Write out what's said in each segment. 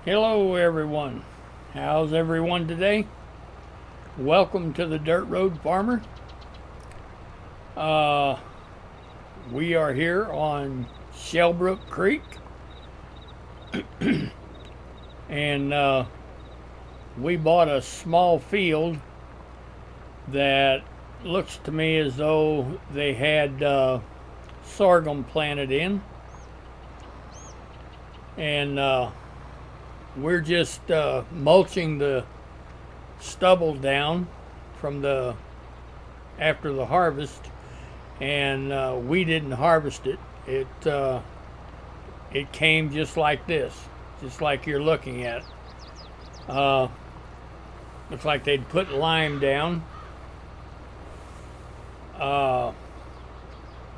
Hello everyone. How's everyone today? Welcome to the Dirt Road Farmer. Uh, we are here on Shellbrook Creek and we bought a small field that looks to me as though they had sorghum planted in, and we're just mulching the stubble down from the after the harvest, and we didn't harvest it. It came just like this, just like you're looking at. Looks like they'd put lime down.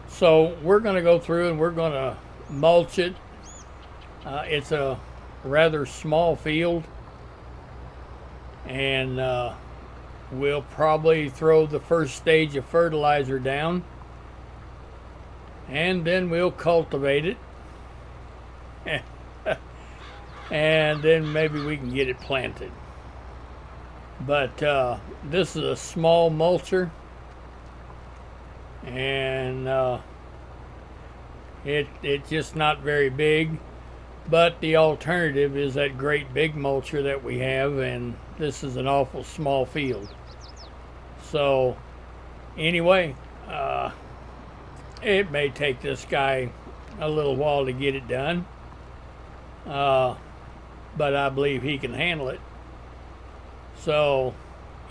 So we're going to go through and we're going to mulch it. It's a rather small field, and we'll probably throw the first stage of fertilizer down, and then we'll cultivate it, and then maybe we can get it planted. But this is a small mulcher, and it's just not very big. But the alternative is that great big mulcher that we have, and this is an awful small field. So anyway, it may take this guy a little while to get it done, but I believe he can handle it. So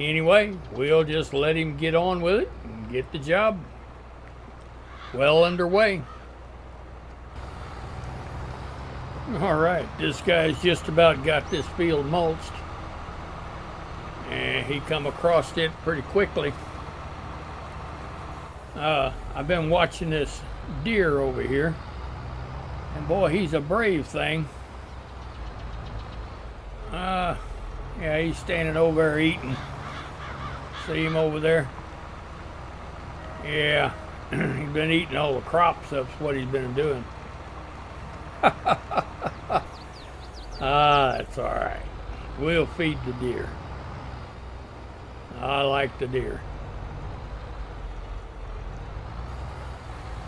anyway, we'll just let him get on with it and get the job well underway. All right, this guy's just about got this field mulched, and he come across it pretty quickly. I've been watching this deer over here, and boy, he's a brave thing. Yeah, he's standing over there eating. See him over there? Yeah, he's been eating all the crops. That's what he's been doing. That's all right. We'll feed the deer. I like the deer.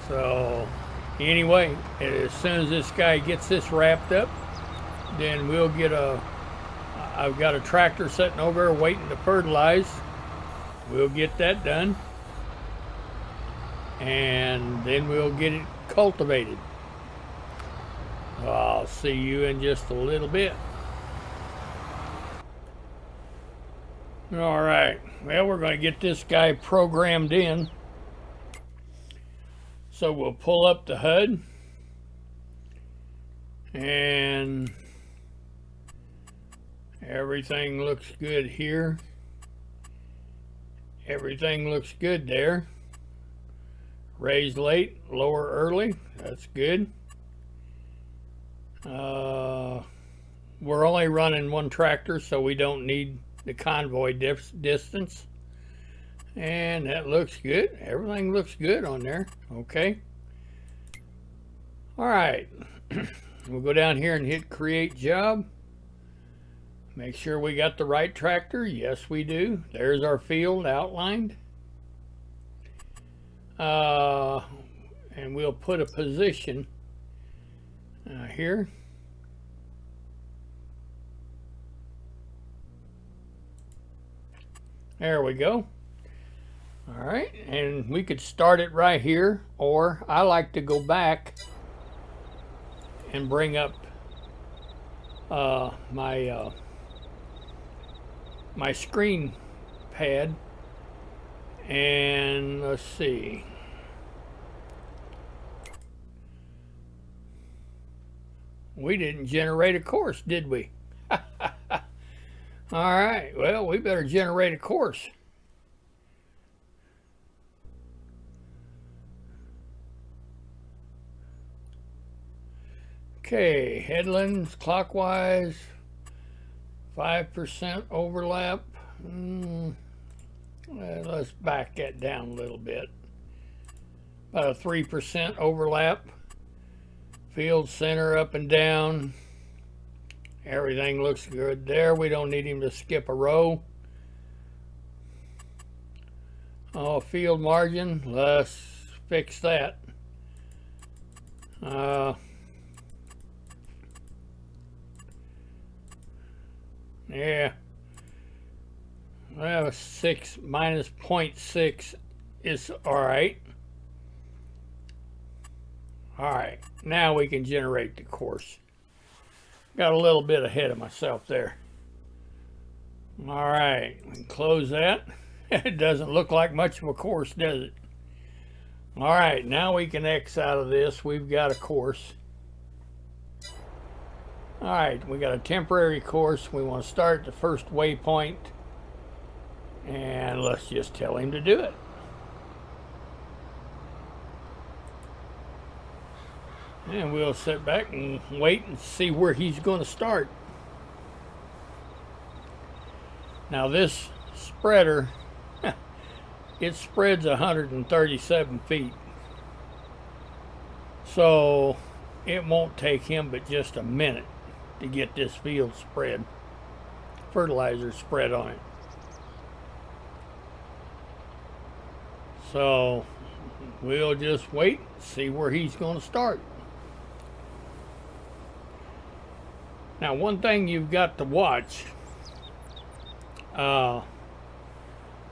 So anyway, as soon as this guy gets this wrapped up, then we'll get I've got a tractor sitting over there waiting to fertilize. We'll get that done, and then we'll get it cultivated. I'll see you in just a little bit. All right, well, we're going to get this guy programmed in. So we'll pull up the HUD, and everything looks good here. Everything looks good there. Raise late, lower early, that's good. We're only running one tractor, so we don't need the convoy distance. And that looks good. Everything looks good on there. Okay. All right. We'll go down here and hit create job. Make sure we got the right tractor. Yes, we do. There's our field outlined. And we'll put a position here. There we go. All right, and we could start it right here, or I like to go back and bring up my screen pad, and let's see. We didn't generate a course, did we? All right, well, we better generate a course. Okay, headlands clockwise, 5% overlap. Let's back that down a little bit. About a 3% overlap. Field center up and down. Everything looks good there. We don't need him to skip a row. Oh, field margin. Let's fix that. Yeah. Well, 6 minus 0.6 is alright. Alright, now we can generate the course. Got a little bit ahead of myself there. Alright, we can close that. It doesn't look like much of a course, does it? Alright, now we can X out of this. We've got a course. Alright, we got a temporary course. We want to start at the first waypoint. And let's just tell him to do it. And we'll sit back and wait and see where he's going to start. Now this spreader, it spreads 137 feet. So it won't take him but just a minute to get this field spread, fertilizer spread on it. So we'll just wait and see where he's going to start. Now, one thing you've got to watch,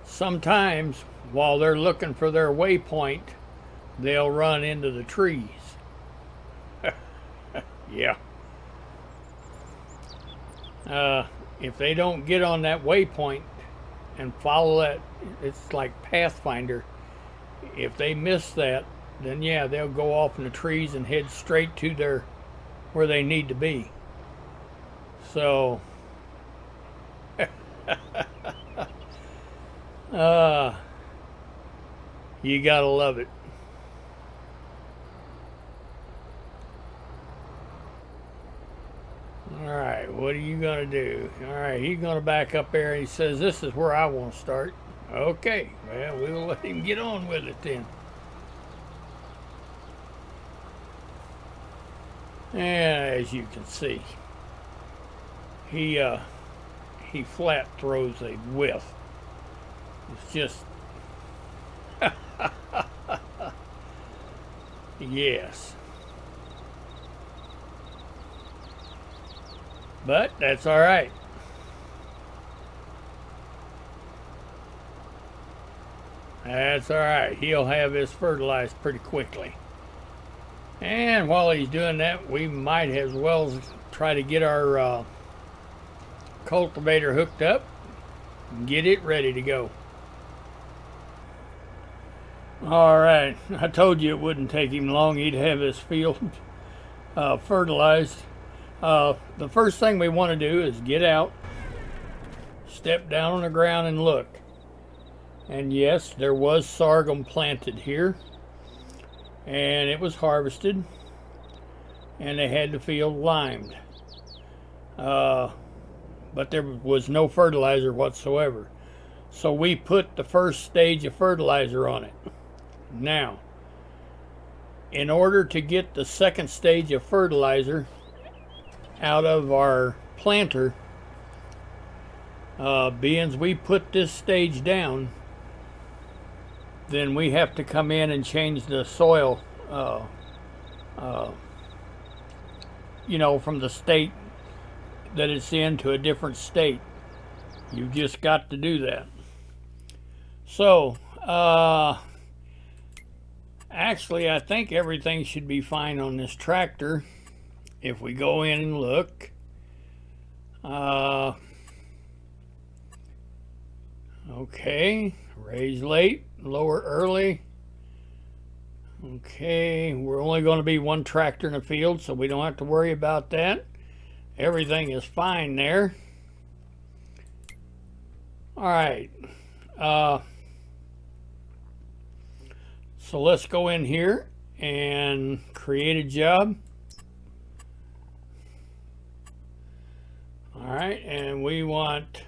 sometimes while they're looking for their waypoint, they'll run into the trees. Yeah. If they don't get on that waypoint and follow that, it's like Pathfinder. If they miss that, then yeah, they'll go off in the trees and head straight to where they need to be. So, you gotta love it. Alright, what are you gonna do? Alright, he's gonna back up there and he says, this is where I want to start. Okay, well, we'll let him get on with it then. And as you can see, he flat throws a whiff. It's just yes. But that's all right. That's all right. He'll have his fertilized pretty quickly. And while he's doing that, we might as well try to get our cultivator hooked up and get it ready to go. All right, I told you it wouldn't take him long. He'd have his field fertilized. The first thing we want to do is get out, step down on the ground and look. And yes, there was sorghum planted here, and it was harvested, and they had the field limed. But there was no fertilizer whatsoever. So we put the first stage of fertilizer on it. Now, in order to get the second stage of fertilizer out of our planter, being we put this stage down, then we have to come in and change the soil, from the state that it's in to a different state. You've just got to do that. So, actually, I think everything should be fine on this tractor. If we go in and look, okay, raise late, lower early. Okay, we're only going to be one tractor in the field, so we don't have to worry about that. Everything is fine there. All right. So let's go in here and create a job. All right, and we want,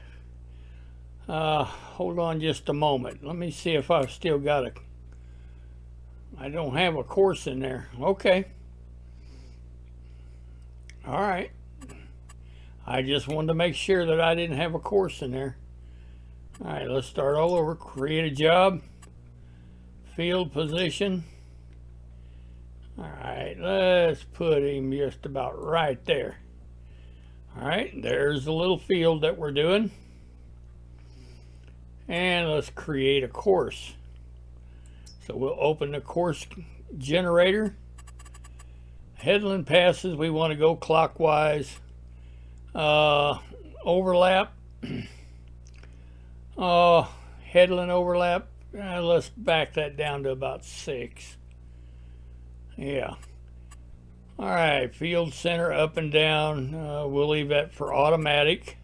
hold on just a moment. Let me see if I've still got I don't have a course in there. Okay. All right. I just wanted to make sure that I didn't have a course in there. All right, let's start all over. Create a job. Field position. All right, let's put him just about right there. All right, there's the little field that we're doing. And let's create a course. So we'll open the course generator. Headland passes, we want to go clockwise. Overlap. Headland overlap. Let's back that down to about 6. Yeah. All right, field center up and down. We'll leave that for automatic.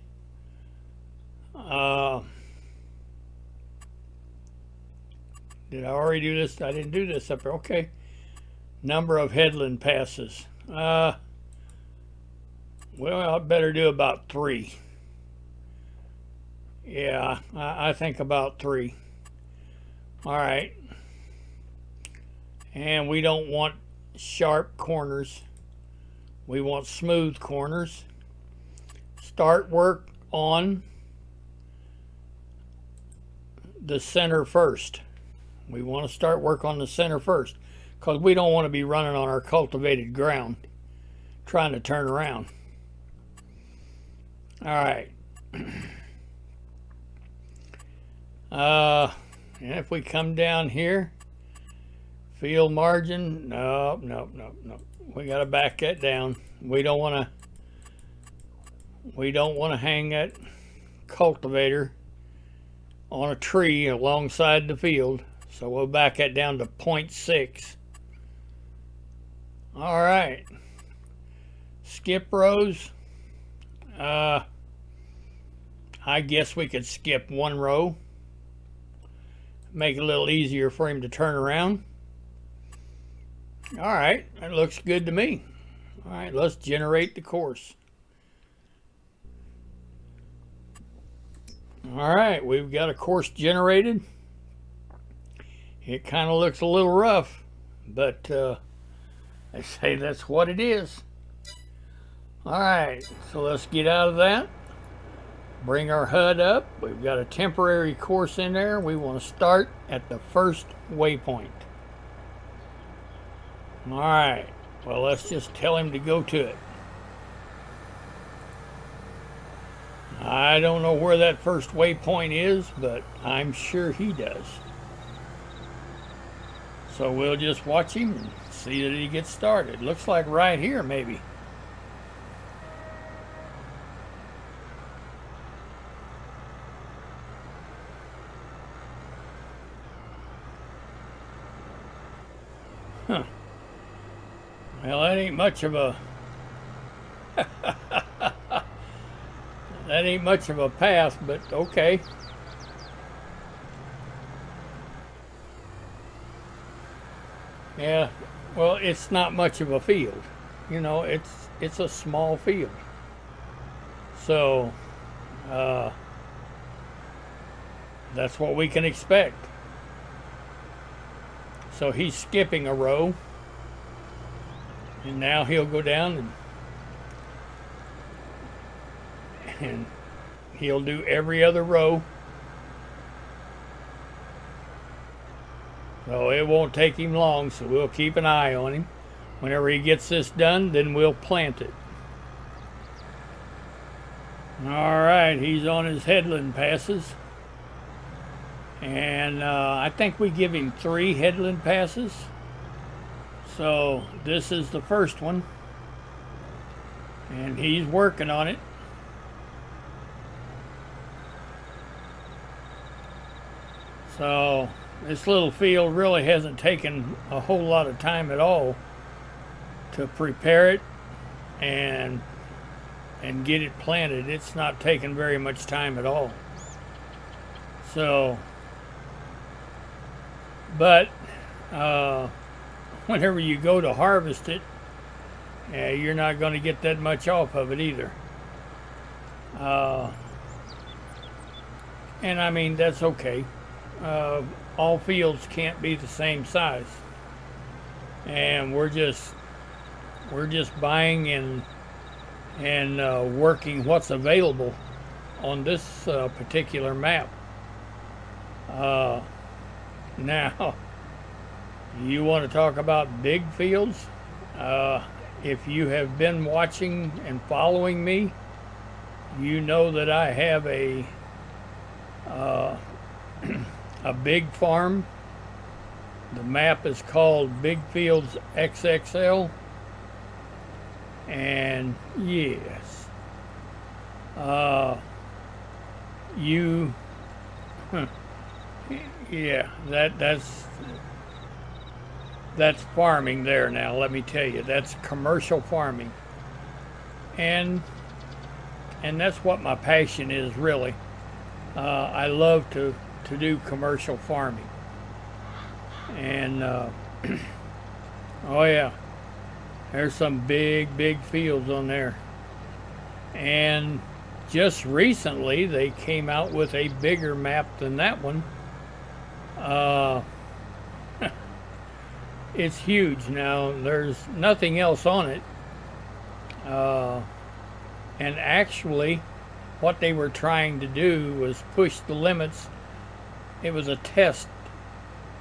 Did I already do this? I didn't do this up there. Okay. Number of headland passes. Well, I better do about 3. Yeah, I think about 3. All right. And we don't want sharp corners. We want smooth corners. Start work on the center first. We want to start work on the center first because we don't want to be running on our cultivated ground trying to turn around. All right. And if we come down here, field margin, no. We got to back that down. We don't want to hang that cultivator on a tree alongside the field. So we'll back that down to 0.6. All right. Skip rows. I guess we could skip 1 row. Make it a little easier for him to turn around. All right, that looks good to me. All right, let's generate the course. All right, we've got a course generated. It kind of looks a little rough, but I say that's what it is. All right, so let's get out of that. Bring our HUD up. We've got a temporary course in there. We want to start at the first waypoint. All right, well, let's just tell him to go to it. I don't know where that first waypoint is, but I'm sure he does. So we'll just watch him and see that he gets started. Looks like right here, maybe. Huh. Well, that ain't much of a that ain't much of a path, but okay. Yeah, well, it's not much of a field. You know, it's a small field. So that's what we can expect. So he's skipping a row. And now he'll go down and he'll do every other row. So it won't take him long, so we'll keep an eye on him. Whenever he gets this done, then we'll plant it. All right, he's on his headland passes. And I think we give him 3 headland passes. So this is the first one. And he's working on it. So this little field really hasn't taken a whole lot of time at all to prepare it and get it planted. It's not taken very much time at all. So, but whenever you go to harvest it, you're not going to get that much off of it either. And I mean, that's okay. All fields can't be the same size. And we're just buying and working what's available on this particular map. Now, you want to talk about big fields? If you have been watching and following me, you know that I have a big farm. The map is called Big Fields XXL, and yes, you, yeah, that's farming there. Now let me tell you, that's commercial farming, and that's what my passion is really. I love to do commercial farming, and oh yeah, there's some big fields on there. And just recently they came out with a bigger map than that one. It's huge. Now there's nothing else on it, and actually what they were trying to do was push the limits. It was a test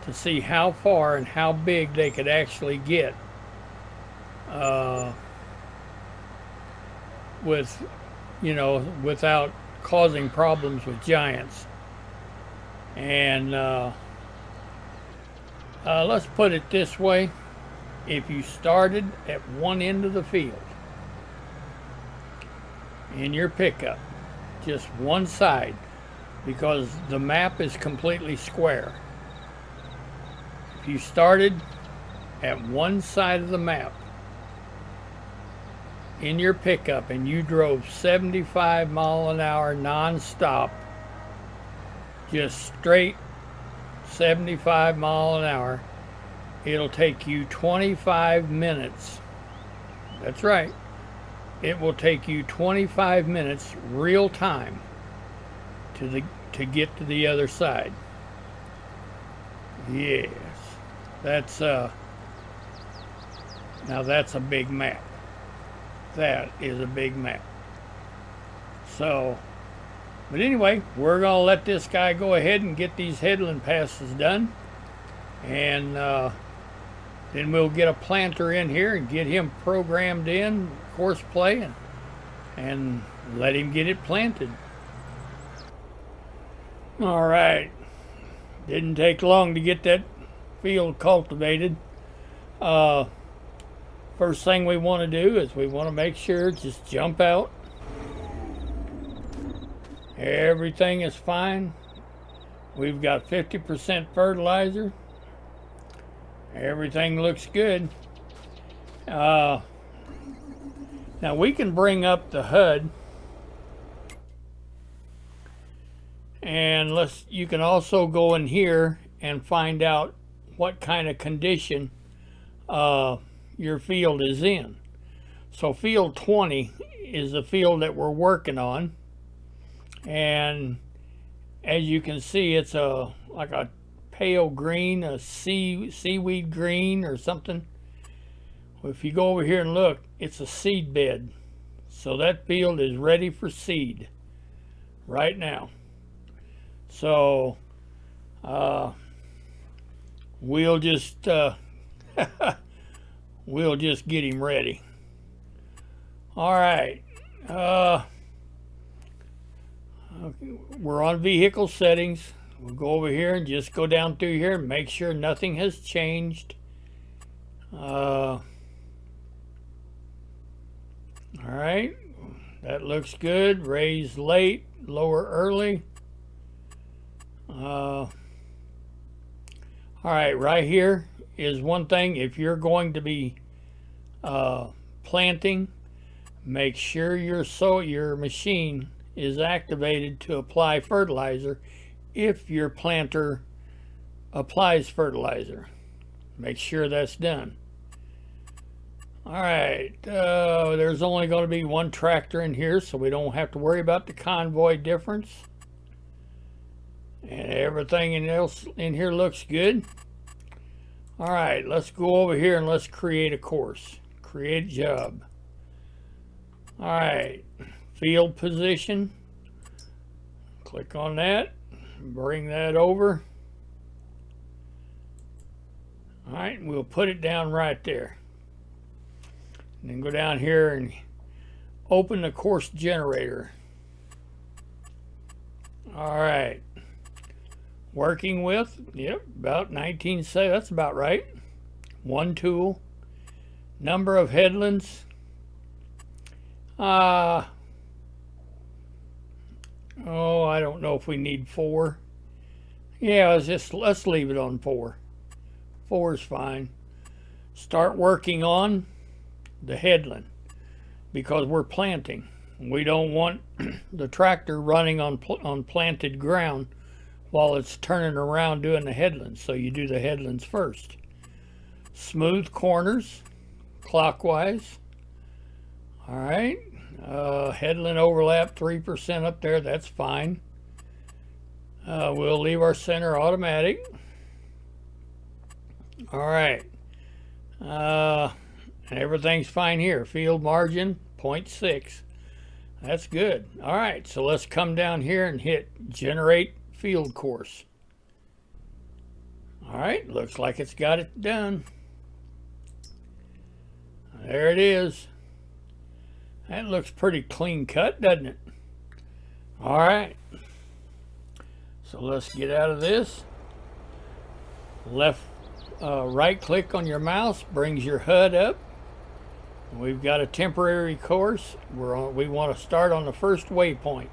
to see how far and how big they could actually get with, without causing problems with giants. And let's put it this way: if you started at one end of the field in your pickup, just one side, because the map is completely square. If you started at one side of the map in your pickup and you drove 75 mile an hour non-stop, just straight 75 mile an hour, it'll take you 25 minutes. That's right. It will take you 25 minutes real time to get to the other side. Yes. That's now that's a big map. That is a big map. So, but anyway, we're going to let this guy go ahead and get these headland passes done. And then we'll get a planter in here and get him programmed in Courseplay and let him get it planted. All right. Didn't take long to get that field cultivated. First thing we want to do is we want to make sure, just jump out. Everything is fine. We've got 50% fertilizer. Everything looks good. Now we can bring up the HUD, and you can also go in here and find out what kind of condition your field is in. So field 20 is the field that we're working on, and as you can see, it's like a pale green, a seaweed green or something. If you go over here and look, it's a seed bed. So that field is ready for seed right now. So we'll just we'll just get him ready. All right. We're on vehicle settings. We'll go over here and just go down through here and make sure nothing has changed. All right, that looks good. Raise late, lower early. All right, right here is one thing. If you're going to be planting, make sure your machine is activated to apply fertilizer. If your planter applies fertilizer, make sure that's done. All right, there's only going to be one tractor in here, so we don't have to worry about the convoy difference. And everything else in here looks good. All right, let's go over here and let's create a course. Create job. All right, field position. Click on that, bring that over. All right, we'll put it down right there. And then go down here and open the course generator. All right, working with, yep, about 1970, that's about right. One tool, number of headlands. Oh, I don't know if we need 4. Yeah, let's leave it on 4. 4 is fine. Start working on the headland because we're planting. We don't want the tractor running on planted ground while it's turning around doing the headlands. So you do the headlands first. Smooth corners, clockwise. All right. Headland overlap 3% up there. That's fine. We'll leave our center automatic. All right. Everything's fine here. Field margin 0.6. That's good. All right, so let's come down here and hit generate field course. All right, looks like it's got it done. There it is. That looks pretty clean cut, doesn't it? All right. So let's get out of this. Right click on your mouse brings your HUD up. We've got a temporary course. We want to start on the first waypoint.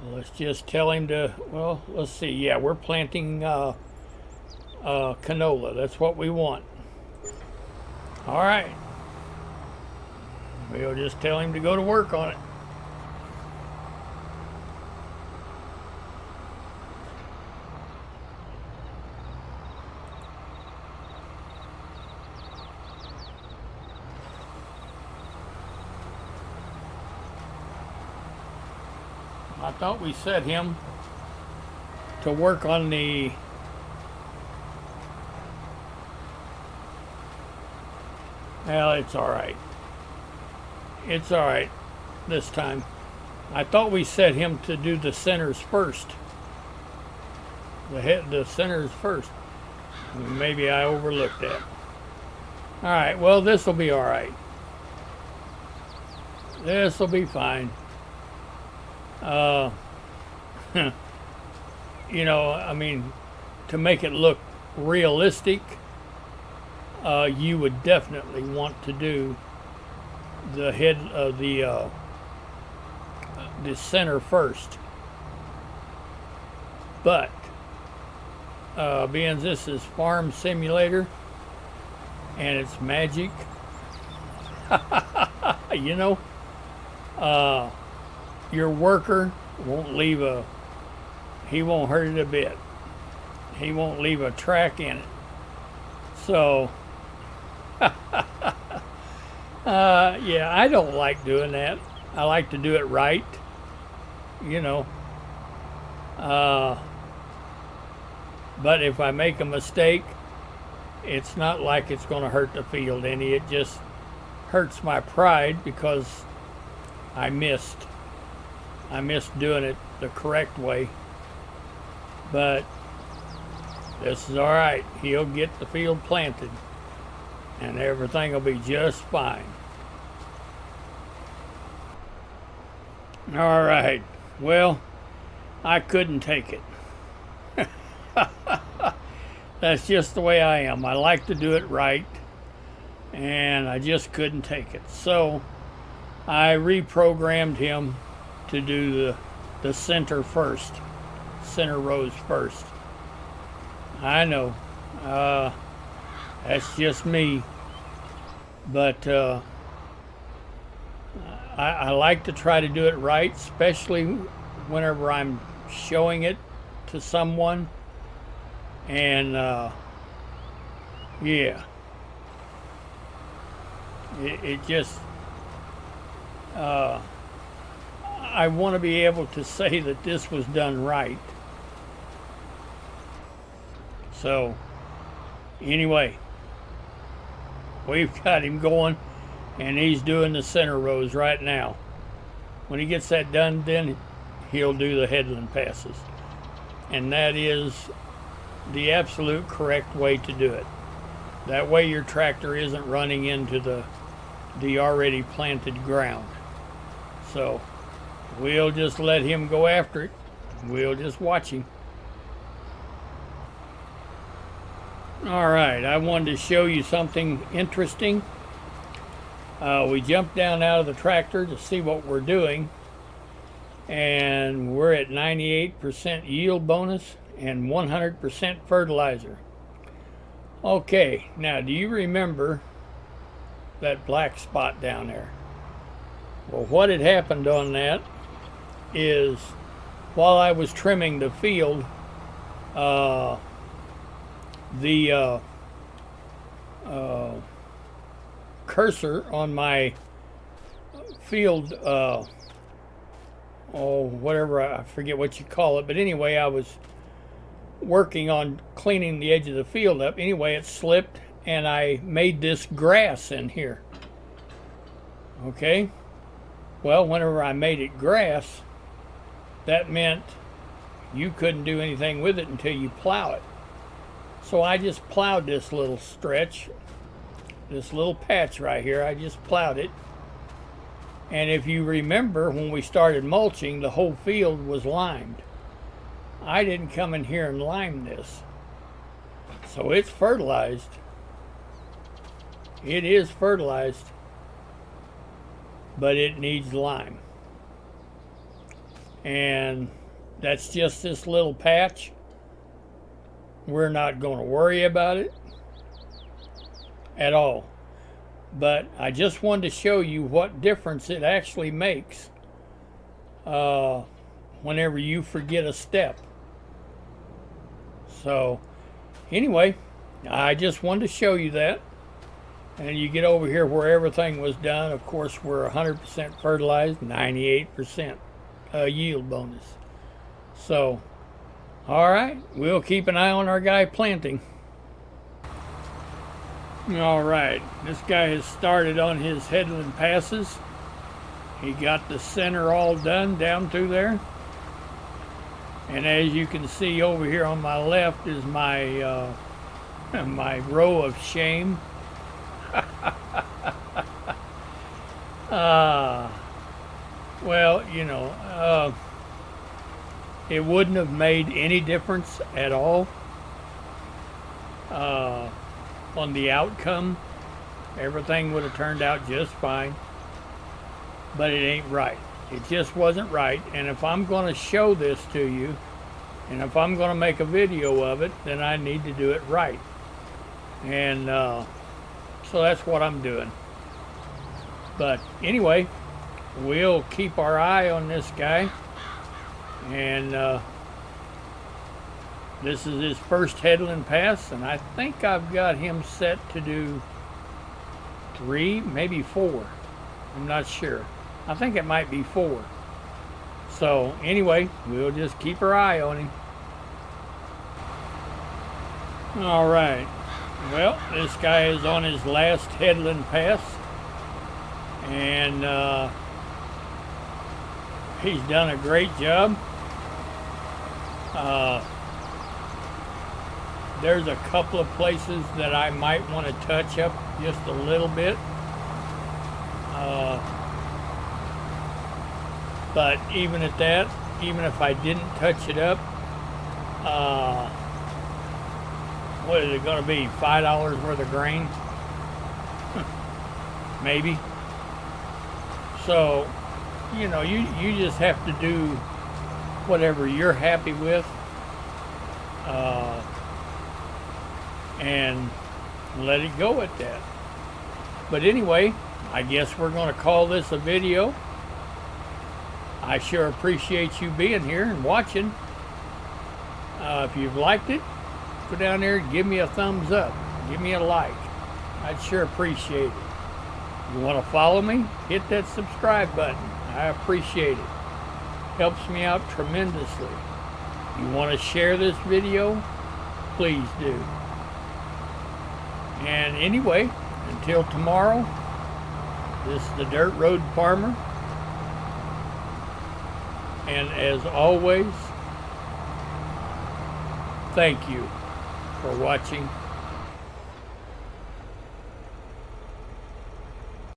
Let's just tell him to, well, let's see. Yeah, we're planting canola. That's what we want. All right. We'll just tell him to go to work on it. I thought we set him to work on the well, it's all right. It's all right this time. I thought we set him to do the centers first. The centers first. Maybe I overlooked that. All right, well, this will be all right. This will be fine. You know, I mean, to make it look realistic, you would definitely want to do the head of the center first. But being this is Farm Simulator and it's magic, you know, your worker won't leave he won't hurt it a bit. He won't leave a track in it. So, yeah, I don't like doing that. I like to do it right, you know. But if I make a mistake, it's not like it's going to hurt the field any. It just hurts my pride because I missed doing it the correct way. But this is all right. He'll get the field planted and everything will be just fine. All right. Well, I couldn't take it. That's just the way I am. I like to do it right, and I just couldn't take it. So I reprogrammed him to do the center first, center rows first. I know, that's just me, but I like to try to do it right, especially whenever I'm showing it to someone. And yeah, it just I want to be able to say that this was done right. So anyway, we've got him going. and he's doing the center rows right now. When he gets that done, then he'll do the headland passes. And that is the absolute correct way to do it. That way your tractor isn't running into the already planted ground. So we'll just let him go after it. We'll just watch him. All right, I wanted to show you something interesting. We jumped down out of the tractor to see what we're doing, and we're at 98% yield bonus and 100% fertilizer. Okay, now do you remember that black spot down there? Well, what had happened on that is while I was trimming the field, the cursor on my field, whatever, I forget what you call it, but anyway, I was working on cleaning the edge of the field up. Anyway, it slipped and I made this grass in here. Okay, well, whenever I made it grass, that meant you couldn't do anything with it until you plow it. So I just plowed this little stretch, this little patch right here. I just plowed it. And if you remember, when we started mulching, the whole field was limed. I didn't come in here and lime this. So it's fertilized. It is fertilized, but it needs lime. And that's just this little patch. We're not going to worry about it at all. But I just wanted to show you what difference it actually makes whenever you forget a step. So anyway, I just wanted to show you that. And you get over here where everything was done. Of course, we're 100% fertilized, 98% yield bonus. So, all right, we'll keep an eye on our guy planting. All right, this guy has started on his headland passes. He got the center all done down through there. And as you can see over here on my left is my my row of shame. Well, you know, it wouldn't have made any difference at all on the outcome. Everything would have turned out just fine, but it ain't right. It just wasn't right. And if I'm going to show this to you, and if I'm going to make a video of it, then I need to do it right. And so that's what I'm doing. But anyway, we'll keep our eye on this guy. And this is his first headland pass, and I think I've got him set to do 3, maybe 4. I'm not sure. I think it might be 4. So anyway, we'll just keep our eye on him. All right. Well, this guy is on his last headland pass, and he's done a great job. There's a couple of places that I might want to touch up just a little bit. But even at that, even if I didn't touch it up, what is it going to be, $5 worth of grain? Maybe. So, you know, you just have to do whatever you're happy with, and let it go at that. But anyway, I guess we're going to call this a video. I sure appreciate you being here and watching. If you've liked it, go down there and give me a thumbs up. Give me a like. I'd sure appreciate it. You want to follow me? Hit that subscribe button. I appreciate it. Helps me out tremendously. You want to share this video? Please do. And anyway, until tomorrow, This is the Dirt Road Farmer. And as always, thank you for watching